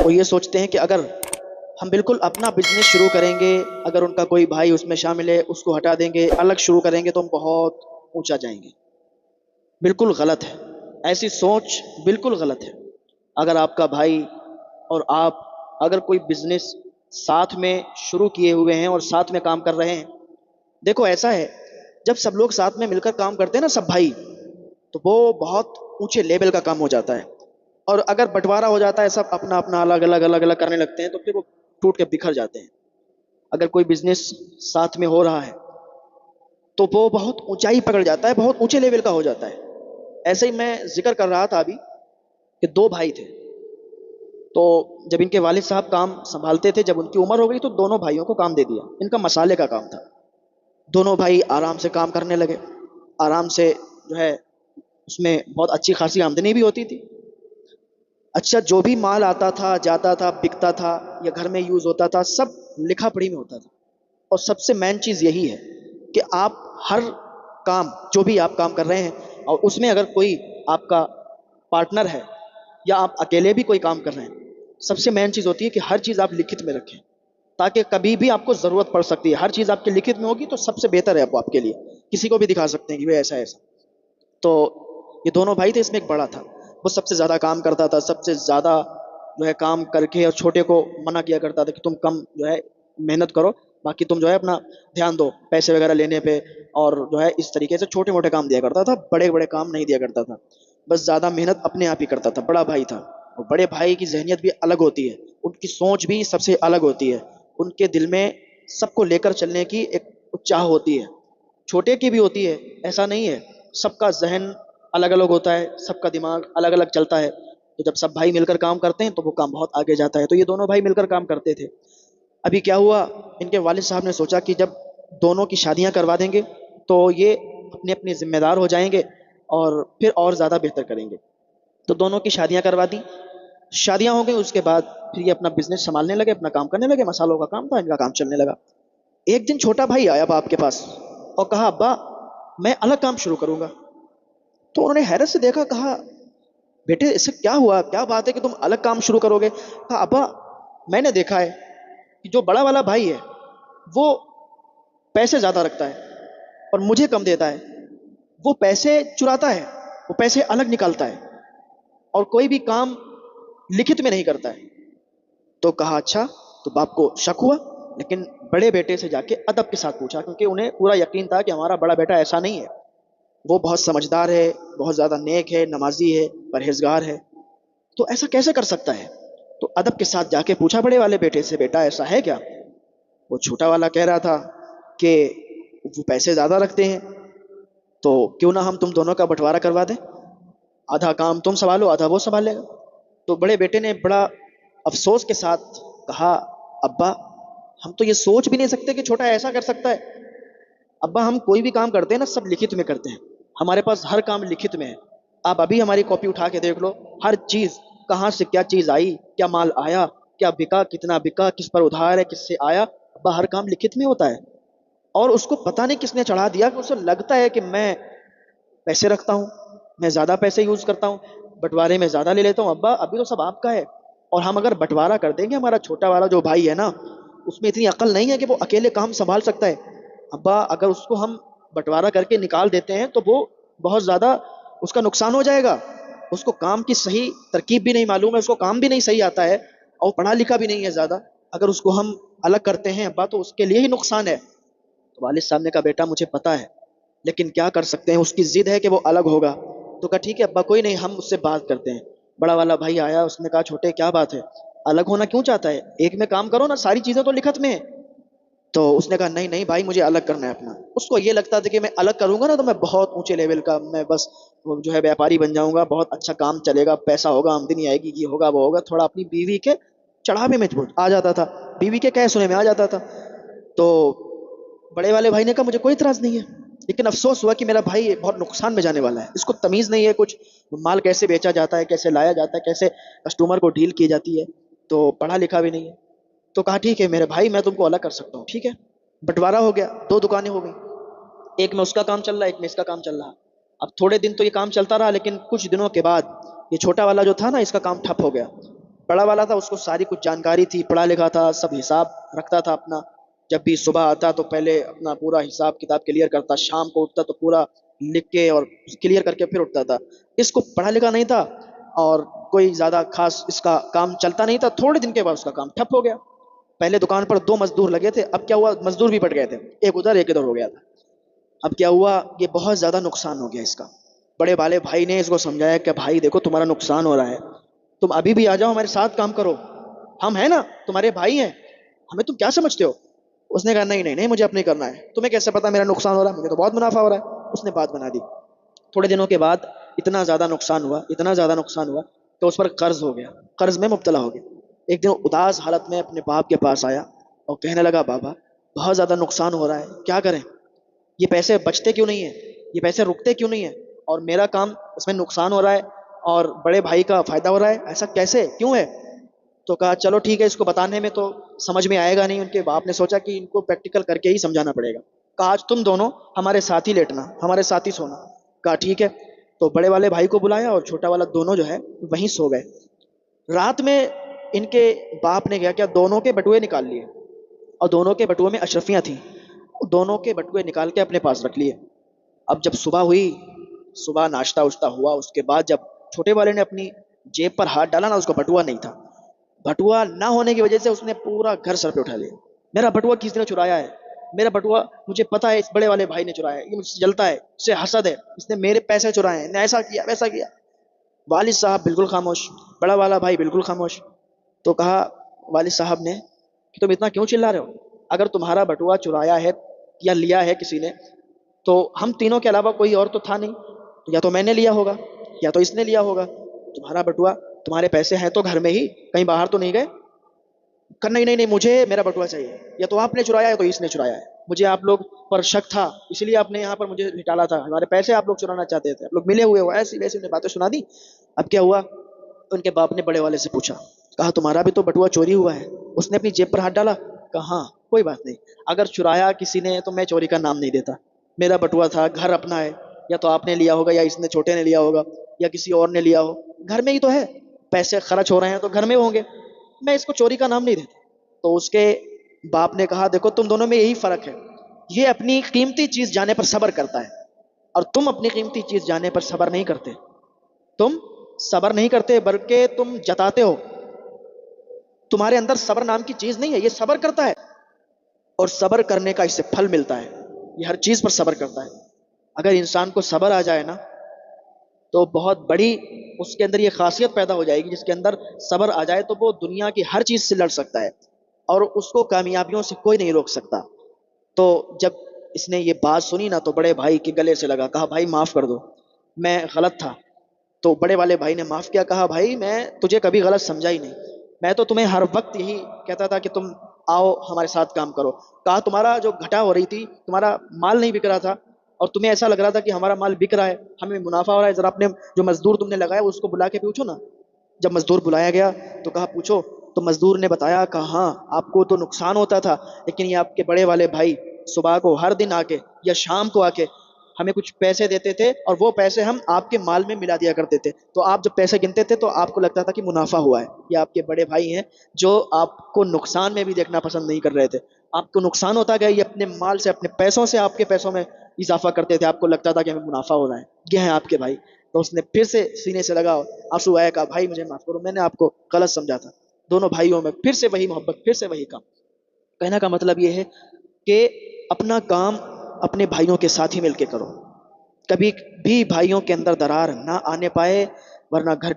وہ یہ سوچتے ہیں کہ اگر ہم بالکل اپنا بزنس شروع کریں گے، اگر ان کا کوئی بھائی اس میں شامل ہے اس کو ہٹا دیں گے، الگ شروع کریں گے تو ہم بہت اونچا جائیں گے۔ بالکل غلط ہے، ایسی سوچ بالکل غلط ہے۔ اگر آپ کا بھائی اور آپ اگر کوئی بزنس ساتھ میں شروع کیے ہوئے ہیں اور ساتھ میں کام کر رہے ہیں، دیکھو ایسا ہے، جب سب لوگ ساتھ میں مل کر کام کرتے ہیں نا، سب بھائی، تو وہ بہت اونچے لیول کا کام ہو جاتا ہے۔ اور اگر بٹوارا ہو جاتا ہے، سب اپنا اپنا الگ الگ کرنے لگتے ہیں، تو پھر وہ ٹوٹ کے بکھر جاتے ہیں۔ اگر کوئی بزنس ساتھ میں ہو رہا ہے تو وہ بہت اونچائی پکڑ جاتا ہے، بہت اونچے لیول کا ہو جاتا ہے۔ ایسے ہی میں ذکر کر رہا تھا ابھی کہ دو بھائی تھے، تو جب ان کے والد صاحب کام سنبھالتے تھے، جب ان کی عمر ہو گئی تو دونوں بھائیوں کو کام دے دیا۔ ان کا مسالے کا کام تھا۔ دونوں بھائی آرام سے کام کرنے لگے، آرام سے جو ہے اس میں بہت اچھی خاصی آمدنی بھی ہوتی تھی۔ اچھا، جو بھی مال آتا تھا جاتا تھا بکتا تھا یا گھر میں یوز ہوتا تھا، سب لکھا پڑھی میں ہوتا تھا۔ اور سب سے مین چیز یہی ہے کہ آپ ہر کام، جو بھی آپ کام کر رہے ہیں، اور اس میں اگر کوئی آپ کا پارٹنر ہے یا آپ اکیلے بھی کوئی کام کر رہے ہیں، سب سے مین چیز ہوتی ہے کہ ہر چیز آپ لکھت میں رکھیں، تاکہ کبھی بھی آپ کو ضرورت پڑ سکتی ہے۔ ہر چیز آپ کے لکھت میں ہوگی تو سب سے بہتر ہے وہ آپ کے لیے، کسی کو بھی دکھا سکتے ہیں کہ وہ ایسا ایسا۔ تو یہ دونوں بھائی تھے، اس میں ایک بڑا تھا، وہ سب سے زیادہ کام کرتا تھا، سب سے زیادہ جو ہے کام کر کے، اور چھوٹے کو منع کیا کرتا تھا کہ تم کم جو ہے محنت کرو، باقی تم جو ہے اپنا دھیان دو پیسے وغیرہ لینے پہ، اور جو ہے اس طریقے سے چھوٹے موٹے کام دیا کرتا تھا، بڑے بڑے کام نہیں دیا کرتا تھا۔ بس زیادہ محنت اپنے آپ ہی کرتا تھا، بڑا بھائی تھا۔ اور بڑے بھائی کی ذہنیت بھی الگ ہوتی ہے، ان کی سوچ بھی سب سے الگ ہوتی ہے، ان کے دل میں سب کو لے کر چلنے کی ایک چاہ ہوتی ہے، چھوٹے کی بھی ہوتی ہے، ایسا نہیں ہے۔ سب کا ذہن الگ الگ ہوتا ہے، سب کا دماغ الگ الگ چلتا ہے، تو جب سب بھائی مل کر کام کرتے ہیں تو وہ کام بہت آگے جاتا ہے۔ تو یہ دونوں بھائی مل کر کام کرتے تھے۔ ابھی کیا ہوا، ان کے والد صاحب نے سوچا کہ جب دونوں کی شادیاں کروا دیں گے تو یہ اپنے اپنے ذمہ دار ہو جائیں گے، اور پھر اور زیادہ بہتر کریں گے۔ تو دونوں کی شادیاں کروا دی۔ شادیاں ہو گئی، اس کے بعد پھر یہ اپنا بزنس سنبھالنے لگے، اپنا کام کرنے لگے، مسالوں کا کام تھا، ان کا کام چلنے لگا۔ ایک دن چھوٹا بھائی آیا باپ کے پاس اور کہا، ابا میں الگ کام شروع کروں گا۔ تو انہوں نے حیرت سے دیکھا، کہا بیٹے اس سے کیا ہوا، کیا بات ہے کہ تم الگ کام شروع کرو گے؟ کہا ابا میں نے دیکھا ہے کہ جو بڑا والا بھائی ہے وہ پیسے زیادہ رکھتا ہے اور مجھے کم دیتا ہے، وہ پیسے چراتا ہے، وہ پیسے الگ نکالتا ہے، اور کوئی بھی کام لکھت میں نہیں کرتا ہے۔ تو کہا اچھا، تو باپ کو شک ہوا، لیکن بڑے بیٹے سے جا کے ادب کے ساتھ پوچھا، کیونکہ انہیں پورا یقین تھا کہ ہمارا بڑا بیٹا ایسا نہیں ہے، وہ بہت سمجھدار ہے، بہت زیادہ نیک ہے، نمازی ہے، پرہیزگار ہے، تو ایسا کیسے کر سکتا ہے؟ تو ادب کے ساتھ جا کے پوچھا بڑے والے بیٹے سے، بیٹا ایسا ہے کیا؟ وہ چھوٹا والا کہہ رہا تھا کہ وہ پیسے زیادہ رکھتے ہیں، تو کیوں نہ ہم تم دونوں کا بٹوارا کروا دیں، آدھا کام تم سنبھالو آدھا وہ سنبھال لے گا۔ تو بڑے بیٹے نے بڑا افسوس کے ساتھ کہا، ابا ہم تو یہ سوچ بھی نہیں سکتے کہ چھوٹا ایسا کر سکتا ہے۔ ابا ہم کوئی بھی کام کرتے ہیں نا، سب لکھت میں کرتے ہیں، ہمارے پاس ہر کام لکھت میں ہے۔ آپ ابھی ہماری کاپی اٹھا کے دیکھ لو، ہر چیز کہاں سے کیا چیز آئی، کیا مال آیا، کیا بکا، کتنا بکا، کس پر ادھار ہے، کس سے آیا، ابا ہر کام لکھت میں ہوتا ہے۔ اور اس کو پتہ نہیں کس نے چڑھا دیا کہ اسے لگتا ہے کہ میں پیسے رکھتا ہوں، میں زیادہ پیسے یوز کرتا ہوں، بٹوارے میں زیادہ لے لیتا ہوں۔ ابا ابھی تو سب آپ کا ہے، اور ہم اگر بٹوارا کر دیں گے، ہمارا چھوٹا والا جو بھائی ہے نا، اس میں اتنی عقل نہیں ہے کہ وہ اکیلے کام سنبھال سکتا ہے۔ ابا اگر اس کو ہم بٹوارا کر کے نکال دیتے ہیں تو وہ بہت زیادہ اس کا نقصان ہو جائے گا، اس کو کام کی صحیح ترکیب بھی نہیں معلوم ہے، اس کو کام بھی نہیں صحیح آتا ہے، اور پڑھا لکھا بھی نہیں ہے زیادہ، اگر اس کو ہم الگ کرتے ہیں ابا تو اس کے لیے ہی نقصان ہے۔ تو والد صاحب نے کہا، بیٹا مجھے پتا ہے، لیکن کیا کر سکتے ہیں، اس کی ضد ہے کہ وہ الگ ہوگا۔ تو کہا ٹھیک ہے ابا، کوئی نہیں، ہم اس سے بات کرتے ہیں۔ بڑا والا بھائی آیا، اس نے کہا، چھوٹے کیا بات ہے، الگ ہونا کیوں چاہتا ہے، ایک میں کام کرو نا، ساری چیزیں تو لکھت میں ہے۔ تو اس نے کہا، نہیں نہیں بھائی، مجھے الگ کرنا ہے اپنا۔ اس کو یہ لگتا تھا کہ میں الگ کروں گا نا تو میں بہت اونچے لیول کا، میں بس وہ جو ہے بیپاری بن جاؤں گا، بہت اچھا کام چلے گا، پیسہ ہوگا، آمدنی آئے گی، یہ ہوگا وہ ہوگا، تھوڑا اپنی بیوی کے چڑھاوے میں آ جاتا تھا، بیوی کے کہہ سنے میں آ جاتا تھا۔ تو بڑے والے بھائی نے کہا، مجھے کوئی اعتراض نہیں ہے، لیکن افسوس ہوا کہ میرا بھائی بہت نقصان میں جانے والا ہے، اس کو تمیز نہیں ہے کچھ، مال کیسے بیچا جاتا ہے، کیسے لایا جاتا ہے، کیسے کسٹمر کو ڈیل کی جاتی ہے، تو پڑھا لکھا بھی نہیں ہے۔ تو کہا ٹھیک ہے میرے بھائی، میں تم کو الگ کر سکتا ہوں، ٹھیک ہے۔ بٹوارا ہو گیا، دو دکانیں ہو گئی، ایک میں اس کا کام چل رہا ہے، ایک میں اس کا کام چل رہا ہے۔ اب تھوڑے دن تو یہ کام چلتا رہا، لیکن کچھ دنوں کے بعد یہ چھوٹا والا جو تھا نا، اس کا کام ٹھپ ہو گیا، بڑا والا تھا، اس کو ساری کچھ جانکاری تھی، پڑھا لکھا تھا، سب حساب رکھتا تھا اپنا. جب بھی صبح آتا تو پہلے اپنا پورا حساب کتاب کلیئر کرتا، شام کو اٹھتا تو پورا لکھ کے اور کلیئر کر کے پھر اٹھتا تھا. اس کو پڑھا لکھا نہیں تھا اور کوئی زیادہ خاص اس کا کام چلتا نہیں تھا. تھوڑے دن کے بعد اس کا کام ٹھپ ہو گیا. پہلے دکان پر دو مزدور لگے تھے، اب کیا ہوا، مزدور بھی بٹ گئے تھے، ایک ادھر ایک ادھر ہو گیا تھا. اب کیا ہوا، یہ بہت زیادہ نقصان ہو گیا اس کا. بڑے والے بھائی نے اس کو سمجھایا کہ بھائی دیکھو تمہارا نقصان ہو رہا ہے، تم ابھی بھی آ جاؤ ہمارے ساتھ کام کرو، ہم ہیں نا، تمہارے بھائی ہیں، ہمیں تم کیا سمجھتے ہو. اس نے کہا نہیں نہیں نہیں، مجھے اب نہیں کرنا ہے، تمہیں کیسے پتا میرا نقصان ہو رہا ہے، مجھے تو بہت منافع ہو رہا ہے. اس نے بات بنا دی. تھوڑے دنوں کے بعد اتنا زیادہ نقصان ہوا، اتنا زیادہ نقصان ہوا کہ اس پر قرض ہو گیا، قرض میں مبتلا ہو گیا. ایک دن اداس حالت میں اپنے باپ کے پاس آیا اور کہنے لگا بابا بہت زیادہ نقصان ہو رہا ہے، کیا کریں، یہ پیسے بچتے کیوں نہیں ہیں، یہ پیسے رکتے کیوں نہیں ہیں، اور میرا کام اس میں نقصان ہو رہا ہے اور بڑے بھائی کا فائدہ ہو رہا ہے، ایسا کیسے کیوں ہے. تو کہا چلو ٹھیک ہے، اس کو بتانے میں تو سمجھ میں آئے گا نہیں. ان کے باپ نے سوچا کہ ان کو پریکٹیکل کر کے ہی سمجھانا پڑے گا. کہا آج تم دونوں ہمارے ساتھ ہی لیٹنا، ہمارے ساتھ ہی سونا. کہا ٹھیک ہے. تو بڑے والے بھائی کو بلایا اور چھوٹا والا دونوں جو ہے وہیں سو گئے. رات میں ان کے باپ نے کیا کیا، دونوں کے بٹوئے نکال لیے اور دونوں کے بٹوئے میں اشرفیاں تھیں، دونوں کے بٹوئے نکال کے اپنے پاس رکھ لیے. اب جب صبح ہوئی، صبح ناشتہ واشتہ ہوا، اس کے بعد جب چھوٹے والے نے اپنی جیب پر ہاتھ ڈالا نا، اس کو بٹوا نہیں تھا. بٹوا نہ ہونے کی وجہ سے اس نے پورا گھر سر پہ اٹھا لیا. میرا بٹوا کس نے چرایا ہے، میرا بٹوا مجھے پتا ہے اس بڑے والے بھائی نے چرایا ہے، یہ مجھ سے جلتا ہے، اس سے حسد ہے، اس نے میرے پیسے چرائے ہیں، نے ایسا کیا ویسا کیا. والد صاحب بالکل خاموش، بڑا والا بھائی بالکل خاموش. تو کہا والد صاحب نے کہ تم اتنا کیوں چلا رہے ہو، اگر تمہارا بٹوا چرایا ہے یا لیا ہے کسی نے تو ہم تینوں کے علاوہ کوئی اور تو تھا نہیں، تو یا تو میں نے لیا ہوگا یا تو اس نے لیا ہوگا. تمہارا بٹوا، تمہارے پیسے ہیں تو گھر میں ہی، کہیں باہر تو نہیں گئے. کہ نہیں نہیں نہیں، مجھے میرا بٹوا چاہیے، یا تو آپ نے چرایا ہے تو اس نے چرایا ہے، مجھے آپ لوگ پر شک تھا اس لیے آپ نے یہاں پر مجھے نکالا تھا، ہمارے پیسے آپ لوگ چرانا چاہتے تھے، آپ لوگ ملے ہوئے ہو، ایسی ویسی انہیں باتیں سنا دی. اب کیا ہوا، ان کے باپ نے بڑے والے سے پوچھا، کہا تمہارا بھی تو بٹوا چوری ہوا ہے. اس نے اپنی جیب پر ہاتھ ڈالا. کہا ہاں کوئی بات نہیں، اگر چرایا کسی نے تو میں چوری کا نام نہیں دیتا، میرا بٹوا تھا، گھر اپنا ہے، یا تو آپ نے لیا ہوگا یا اس نے چھوٹے نے لیا ہوگا یا کسی اور نے لیا ہو، گھر میں ہی تو ہے، پیسے خرچ ہو رہے ہیں تو گھر میں ہوں گے، میں اس کو چوری کا نام نہیں دیتا. تو اس کے باپ نے کہا دیکھو تم دونوں میں یہی فرق ہے، یہ اپنی قیمتی چیز جانے پر صبر کرتا ہے اور تم اپنی قیمتی چیز جانے پر صبر نہیں کرتے. تم صبر نہیں کرتے بلکہ تم جتاتے ہو. تمہارے اندر صبر نام کی چیز نہیں ہے، یہ صبر کرتا ہے اور صبر کرنے کا اس سے پھل ملتا ہے، یہ ہر چیز پر صبر کرتا ہے. اگر انسان کو صبر آ جائے نا تو بہت بڑی اس کے اندر یہ خاصیت پیدا ہو جائے گی، جس کے اندر صبر آ جائے تو وہ دنیا کی ہر چیز سے لڑ سکتا ہے اور اس کو کامیابیوں سے کوئی نہیں روک سکتا. تو جب اس نے یہ بات سنی نا تو بڑے بھائی کے گلے سے لگا، کہا بھائی معاف کر دو، میں غلط تھا. تو بڑے والے بھائی نے معاف کیا، کہا بھائی میں تجھے کبھی غلط سمجھا ہی نہیں، میں تو تمہیں ہر وقت یہی کہتا تھا کہ تم آؤ ہمارے ساتھ کام کرو. کہا تمہارا جو گھٹا ہو رہی تھی، تمہارا مال نہیں بک رہا تھا اور تمہیں ایسا لگ رہا تھا کہ ہمارا مال بک رہا ہے، ہمیں منافع ہو رہا ہے، ذرا اپنے جو مزدور تم نے لگایا اس کو بلا کے پوچھو نا. جب مزدور بلایا گیا تو کہا پوچھو. تو مزدور نے بتایا، کہا ہاں آپ کو تو نقصان ہوتا تھا لیکن یہ آپ کے بڑے والے بھائی صبح کو ہر دن آ کے یا شام کو آ کے ہمیں کچھ پیسے دیتے تھے اور وہ پیسے ہم آپ کے مال میں ملا دیا کرتے تھے، تو آپ جب پیسے گنتے تھے تو آپ کو لگتا تھا کہ منافع ہوا ہے. یہ آپ کے بڑے بھائی ہیں جو آپ کو نقصان میں بھی دیکھنا پسند نہیں کر رہے تھے. آپ کو نقصان ہوتا گیا، یہ اپنے مال سے اپنے پیسوں سے آپ کے پیسوں میں اضافہ کرتے تھے، آپ کو لگتا تھا کہ ہمیں منافع ہو رہا ہے. یہ ہیں آپ کے بھائی. تو اس نے پھر سے سینے سے لگا آنسو آیا، کہا بھائی مجھے معاف کرو، میں نے آپ کو غلط سمجھا تھا. دونوں بھائیوں میں پھر سے وہی محبت، پھر سے وہی کام. کہنے کا مطلب یہ ہے کہ اپنا کام اپنے بھائیوں کے ساتھ ہی مل کے کرو، کبھی بھی بھائیوں کے اندر درار نہ آنے پائے ورنہ گھر